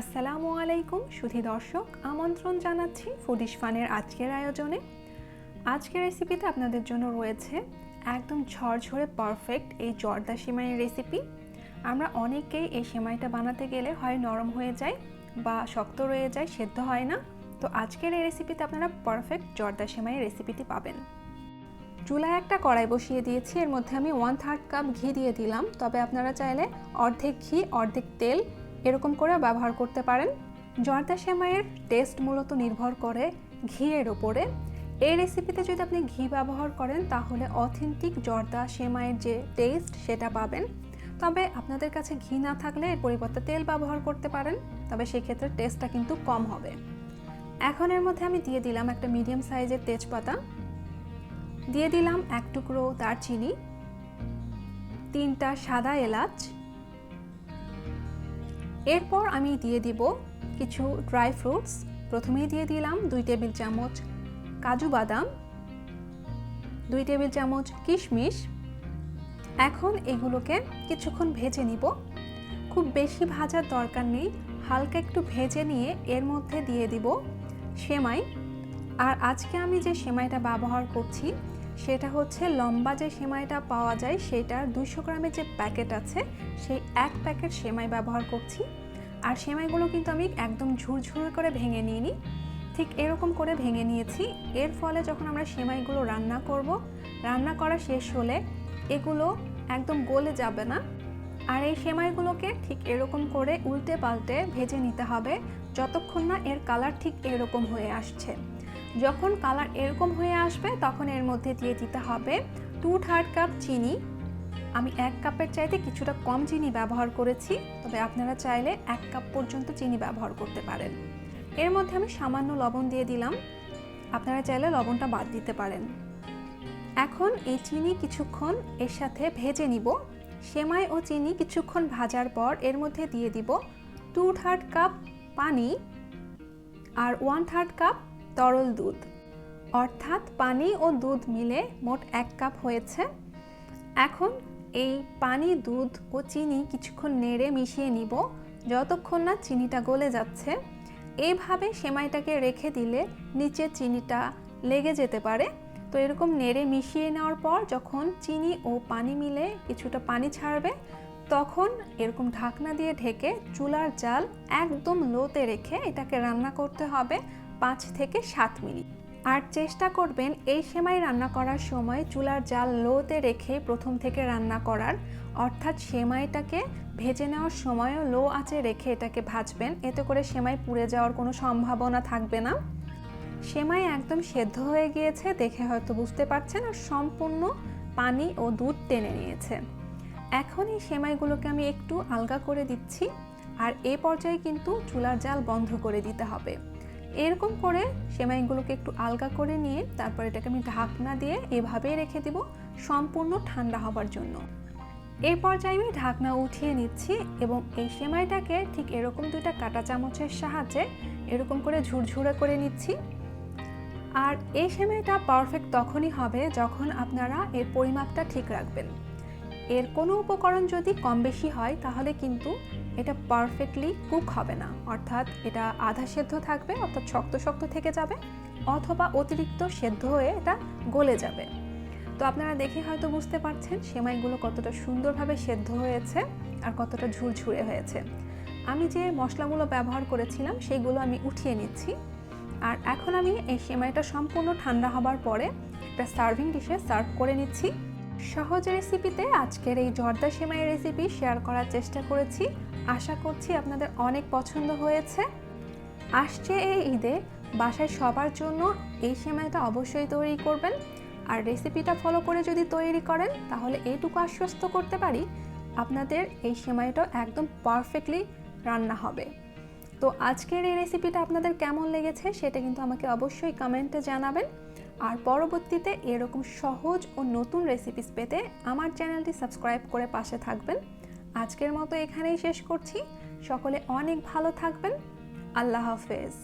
আসসালামু আলাইকুম সুধী দর্শক, আমন্ত্রণ জানাচ্ছি ফুডিশ ফানের আজকের আয়োজনে। আজকের রেসিপিতে আপনাদের জন্য রয়েছে একদম ঝরঝরে পারফেক্ট এই জর্দা সেমাইয়ের রেসিপি। আমরা অনেকেই এই সেমাইটা বানাতে গেলে হয় নরম হয়ে যায় বা শক্ত রয়ে যায়, সেদ্ধ হয় না। তো আজকের এই রেসিপিতে আপনারা পারফেক্ট জর্দা সেমাইয়ের রেসিপিটি পাবেন। চুলায় একটা কড়াই বসিয়ে দিয়েছি, এর মধ্যে আমি 1/3 কাপ ঘি দিয়ে দিলাম। তবে আপনারা চাইলে অর্ধেক ঘি অর্ধেক তেল এরকম করে ব্যবহার করতে পারেন। জর্দা সেমাইয়ের টেস্ট মূলত নির্ভর করে ঘিয়ের উপরে। এই রেসিপিতে যদি আপনি ঘি ব্যবহার করেন তাহলে অথেন্টিক জর্দা সেমাইয়ের যে টেস্ট সেটা পাবেন। তবে আপনাদের কাছে ঘি না থাকলে এর পরিবর্তে তেল ব্যবহার করতে পারেন, তবে সেক্ষেত্রে টেস্টটা কিন্তু কম হবে। এখন এর মধ্যে আমি দিয়ে দিলাম একটা মিডিয়াম সাইজের তেজপাতা, দিয়ে দিলাম এক টুকরো দারচিনি, 3টা সাদা এলাচ। এরপর আমি দিয়ে দিব কিছু ড্রাই ফ্রুটস। প্রথমেই দিয়ে দিলাম 2 টেবিল চামচ কাজু বাদাম, 2 টেবিল চামচ কিশমিশ। এখন এগুলোকে কিছুক্ষণ ভেজে নিব। খুব বেশি ভাজার দরকার নেই, হালকা একটু ভেজে নিয়ে এর মধ্যে দিয়ে দিব সেমাই। আর আজকে আমি যে সেমাইটা ব্যবহার করছি সেটা হচ্ছে লম্বা যে সেমাইটা পাওয়া যায় সেটার 200 গ্রামের যে প্যাকেট আছে সেই এক প্যাকেট সেমাই ব্যবহার করছি। আর সেমাইগুলো কিন্তু আমি একদম ঝুরঝুরে করে ভেঙে নিইনি, ঠিক এরকম করে ভেঙে নিয়েছি। এর ফলে যখন আমরা সেমাইগুলো রান্না করা শেষ হলে এগুলো একদম গলে যাবে না। আর এই সেমাইগুলোকে ঠিক এরকম করে উল্টে পাল্টে ভেজে নিতে হবে যতক্ষণ না এর কালার ঠিক এরকম হয়ে আসছে। যখন কালার এরকম হয়ে আসবে তখন এর মধ্যে দিয়ে দিতে হবে 2/3 কাপ চিনি। আমি 1 কাপের চাইতে কিছুটা কম চিনি ব্যবহার করেছি, তবে আপনারা চাইলে 1 কাপ পর্যন্ত চিনি ব্যবহার করতে পারেন। এর মধ্যে আমি সামান্য লবণ দিয়ে দিলাম, আপনারা চাইলে লবণটা বাদ দিতে পারেন। এখন এই চিনি কিছুক্ষণ এর সাথে ভেজে নিব। সেমাই ও চিনি কিছুক্ষণ ভাজার পর এর মধ্যে দিয়ে দিব 2/3 কাপ পানি আর 1/3 কাপ তরল দুধ, অর্থাৎ পানি ও দুধ মিলে মোট 1 কাপ হয়েছে। এখন এই পানি, দুধ ও চিনি কিছুক্ষণ নেড়ে মিশিয়ে নিব যতক্ষণ না চিনিটা গলে যাচ্ছে। এইভাবে সেমাইটাকে রেখে দিলে নিচে চিনিটা লেগে যেতে পারে। তো এরকম নেড়ে মিশিয়ে নেওয়ার পর যখন চিনি ও পানি মিলে কিছুটা পানি ছাড়বে তখন এরকম ঢাকনা দিয়ে ঢেকে চুলার জাল একদম লোতে রেখে এটাকে রান্না করতে হবে 5 থেকে 7 মিনিট। আর চেষ্টা করবেন এই সেমাই রান্না করার সময় চুলার জাল লোতে রেখে প্রথম থেকে রান্না করার, অর্থাৎ সেমাইটাকে ভেজে নেওয়ার সময়ও লো আঁচে রেখে এটাকে ভাজবেন। এতে করে সেমাই পুড়ে যাওয়ার কোনো সম্ভাবনা থাকবে না। সেমাই একদম সেদ্ধ হয়ে গিয়েছে দেখে হয়তো বুঝতে পারছেন, আর সম্পূর্ণ পানি ও দুধ টেনে নিয়েছে। এখন এই সেমাইগুলোকে আমি একটু আলগা করে দিচ্ছি, আর এই পর্যায়ে কিন্তু চুলার জাল বন্ধ করে দিতে হবে। এরকম করে সেমাইগুলোকে একটু আলগা করে নিয়ে তারপর এটাকে আমি ঢাকনা দিয়ে এভাবেই রেখে দিব সম্পূর্ণ ঠান্ডা হবার জন্য। এই পর্যায়ে আমি ঢাকনা উঠিয়ে নিচ্ছি এবং এই সেমাইটাকে ঠিক এরকম 2টা কাঁটা চামচের সাহায্যে এরকম করে ঝুরঝুরে করে নিচ্ছি। আর এই সেমাইটা পারফেক্ট তখনই হবে যখন আপনারা এর পরিমাপটা ঠিক রাখবেন। এর কোনো উপকরণ যদি কম বেশি হয় তাহলে কিন্তু এটা পারফেক্টলি কুক হবে না, অর্থাৎ এটা আধা সেদ্ধ থাকবে, অর্থাৎ শক্ত শক্ত থেকে যাবে, অথবা অতিরিক্ত সেদ্ধ হয়ে এটা গলে যাবে। তো আপনারা দেখে হয়তো বুঝতে পারছেন সেমাইগুলো কতটা সুন্দরভাবে সেদ্ধ হয়েছে আর কতটা ঝুরঝুরে হয়েছে। আমি যে মশলাগুলো ব্যবহার করেছিলাম সেগুলো আমি উঠিয়ে নিচ্ছি। আর এখন আমি এই সেমাইটা সম্পূর্ণ ঠান্ডা হবার পরে একটা সার্ভিং ডিশে সার্ভ করে নিচ্ছি। সহজ রেসিপিতে আজকের এই জর্দা সেমাইয়ের রেসিপি শেয়ার করার চেষ্টা করেছি। আশা করছি আপনাদের অনেক পছন্দ হয়েছে। আসছে এই ঈদে বাসায় সবার জন্য এই সেমাইটা অবশ্যই তৈরি করবেন। আর রেসিপিটা ফলো করে যদি তৈরি করেন তাহলে এইটুকু আশ্বস্ত করতে পারি আপনাদের এই সেমাইটা একদম পারফেক্টলি রান্না হবে। তো আজকের এই রেসিপিটা আপনাদের কেমন লেগেছে সেটা কিন্তু আমাকে অবশ্যই কমেন্টে জানাবেন। আর পরবর্তীতে এরকম সহজ ও নতুন রেসিপিস পেতে আমার চ্যানেলটি সাবস্ক্রাইব করে পাশে থাকবেন। আজকের মতো এখানেই শেষ করছি। সকলে অনেক ভালো থাকবেন। আল্লাহ হাফেজ।